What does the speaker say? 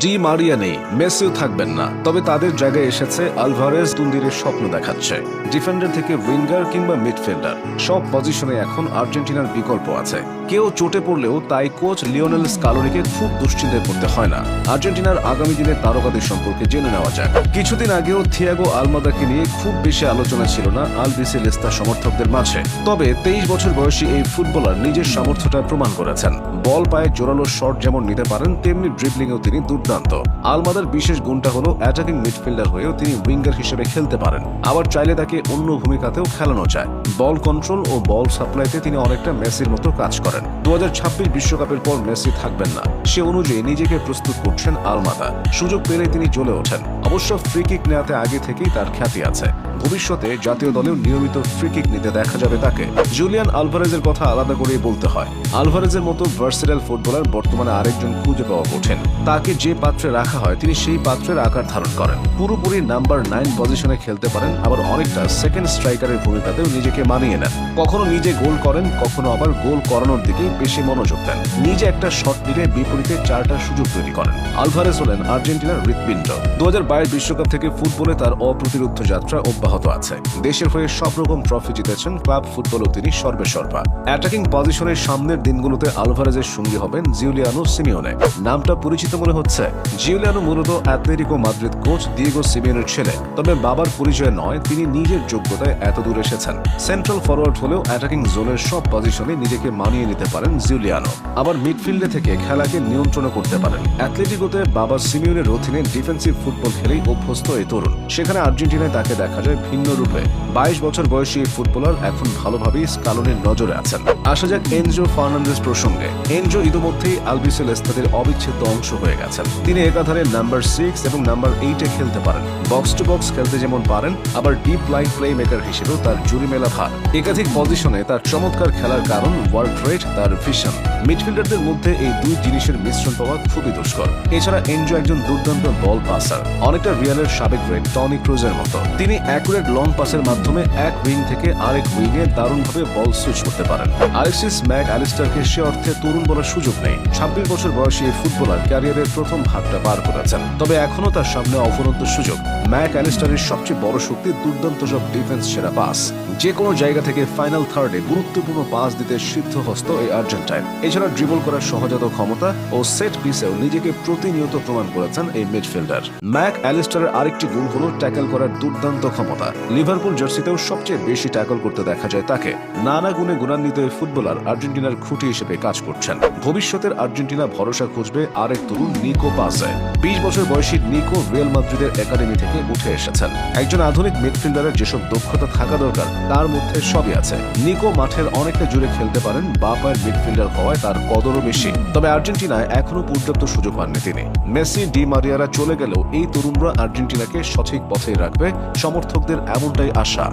Di Maria নেই, মেসিও থাকবেন না, তবে তাদের জায়গায় এসেছে আলভারেজ। তুন্দিরের স্বপ্ন দেখাচ্ছে। ডিফেন্ডার থেকে উইঙ্গার কিংবা মিডফিল্ডার, সব পজিশনে এখন আর্জেন্টিনার বিকল্প আছে। কেউ চোটে পড়লেও তাই কোচ লিওনেল স্কালোনিকে খুব দুশ্চিন্তায় পড়তে হয় না। আর্জেন্টিনার আগামী দিনের তারকাদের সম্পর্কে জেনে নেওয়া যাক। কিছুদিন আগেও থিয়াগো আলমাদাকে নিয়ে খুব বেশি আলোচনা ছিল না আলবিসেলেস্তা সমর্থকদের মাঝে। তবে 23 বছর বয়সী এই ফুটবলার নিজের সামর্থ্যটা প্রমাণ করেছেন। বল পায়ে জোরালো শট যেমন নিতে পারেন, তেমনি ড্রিবলিংয়েও তিনি দুর্দান্ত। আলমাদার বিশেষ গুণটা হলো অ্যাটাকিং মিডফিল্ডার হয়েও তিনি উইঙ্গার হিসেবে খেলতে পারেন, আবার চাইলে তাকে অন্য ভূমিকাতেও খেলানো যায়। বল কন্ট্রোল ও বল সাপ্লাইতে তিনি অনেকটা মেসির মতো কাজ করেন। 2026 বিশ্বকাপের পর মেসি থাকবেন না, সে অনুযায়ী নিজেকে প্রস্তুত করছেন আলমাদা। সুযোগ পেলে তিনি জ্বলে ওঠেন। অবশ্য ফ্রি কিক নেওয়াতে আগে থেকেই তার খ্যাতি আছে। ভবিষ্যতে জাতীয় দলেও নিয়মিত ফ্রি কিক নিতে দেখা যাবে তাকে। জুলিয়ান আলভারেজের কথা আলাদা করে বলতে হয়। আলভারেজের মতো ভার্সেটাইল ফুটবলার বর্তমানে আরেকজন খুঁজে পাওয়া কঠিন। তাকে যে পাত্রে রাখা হয় তিনি সেই পাত্রের আকার ধারণ করেন। পুরোপুরি নাম্বার 9 পজিশনে খেলতে পারেন, আবার অনেকটা সেকেন্ড স্ট্রাইকারের ভূমিকাতেও নিজেকে মানিয়ে নেন। কখনো নিজে গোল করেন, কখনো আবার গোল করানোর দিকে বেশি মনোযোগ দেন। নিজে একটা শট নিলে বিপরীতে 4টা সুযোগ তৈরি করেন। আলভারেজ হলেন আর্জেন্টিনার হৃৎপিণ্ড। 2022 বিশ্বকাপ থেকে ফুটবলে তার অপ্রতিরোধ্য যাত্রা অব্যাহত আছে। দেশের হয়ে সব রকম ট্রফি জিতেছেন, ক্লাব ফুটবলও তিনি সর্বেসর্বা। অ্যাটাকিং পজিশনের সামনের দিনগুলোতে আলভারেজের সঙ্গী হবেন জিউলিয়ানো সিমিওনে। নামটা পরিচিত মনে হচ্ছে। জিউলিয়ানো মূলত অ্যাটলেটিকো মাদ্রিদ কোচ দিয়েগো সিমিওনের ছেলে, তবে বাবার পরিচয় নয়, তিনি নিজের যোগ্যতায় এত দূর এসেছেন। সেন্ট্রাল ফরওয়ার্ড হলেও অ্যাটাকিং জোনের সব পজিশনে নিজেকে মানিয়ে নিতে পারেন জিউলিয়ানো। আবার মিডফিল্ডে থেকে খেলাকে নিয়ন্ত্রণ করতে পারেন। অ্যাটলেটিকোতে বাবা সিমিওনের অধীনে ডিফেন্সিভ ফুটবল খেলেই অভ্যস্ত এই তরুণ। সেখানে আর্জেন্টিনায় তাকে দেখা যায় ভিন্ন রূপে। 22 বছর বয়সী এই ফুটবলার এখন ভালোভাবেই স্কালোনির নজরে আছেন। আসা যাক এনজো ফার্নান্দেজ প্রসঙ্গে। এনজো ইতিমধ্যেই আলবিসেলেস্তাদের অবিচ্ছেদ্য অংশ হয়ে গেছেন। তিনি একাধারে নাম্বার 6 এবং নাম্বার 8-এ খেলতে পারেন। বক্স টু বক্স খেলতে যেমন পারেন, আবার ডিপ লাইন প্লে মেকার হিসেবেও তার জুরিমেলা ভার। একাধিক পজিশনে তার চমৎকার খেলার কারণ ওয়ার্ক রেট, তার ভিশন। মিডফিল্ডারদের মধ্যে এই দুই জিনিসের মিশ্রণ পাওয়া খুবই দুষ্কর। এছাড়া এনজো একজন দুর্দান্ত বল পাসার, অনেকটা রিয়ালের সাবেক রেড টনি ক্রুজের মতো। তিনি অ্যাকুরেট লং পাসের মাধ্যমে এক উইং থেকে আরেক উইংয়ে দারুণভাবে বল সুইচ করতে পারেন। আলেক্সিস ম্যাক অ্যালিস্টারকে সে অর্থে তরুণ বলার সুযোগ নেই। 26 বছর বয়সী এই ফুটবলার ক্যারিয়ারের প্রথম ভাগটা পার করেছেন, তবে এখনও তার সামনে অফুরন্ত সুযোগ। ম্যাক অ্যালিস্টারের সবচেয়ে বড় শক্তি দুর্দান্ত সব ডিফেন্স সেরা পাস। যে কোনো জায়গা থেকে ফাইনাল থার্ডে গুরুত্বপূর্ণ পাস দিতে সিদ্ধহস্ত এই আর্জেন্টাইন। এছাড়া ড্রিবল করার সহজাত ক্ষমতা ও সেট পিসেও নিজেকে প্রতিনিয়ত প্রমাণ করেছেন এই মিডফিল্ডার। ম্যাক অ্যালিস্টারের আরেকটি গুণ হলো ট্যাকল করার দুর্দান্ত ক্ষমতা। লিভারপুল জার্সিতেও সবচেয়ে বেশি ট্যাকল করতে দেখা যায় তাকে। নানা গুণে গুণান্বিত এই ফুটবলার আর্জেন্টিনার খুঁটি হিসেবে কাজ করছেন। ভবিষ্যতের আর্জেন্টিনা ভরসা খুঁজবে আরেক তরুণ নিকো পাসে। 20 বছর বয়সী নিকো রিয়াল মাদ্রিদের একাডেমি থেকে উঠে এসেছেন। একজন আধুনিক মিডফিল্ডারের যেসব দক্ষতা থাকা দরকার তার মধ্যে সবই আছে। নিকো মাঠের অনেকটা জুড়ে খেলতে পারেন, বা পায়ের মিডফিল্ডার হওয়ায় তার কদরও বেশি। তবে আর্জেন্টিনায় এখনো পর্যাপ্ত সুযোগ পাননি তিনি। মেসি, ডি মারিয়ারা চলে গেলেও এই তরুণরা আর্জেন্টিনাকে সঠিক পথেই রাখবে, সমর্থকদের এমনটাই আশা।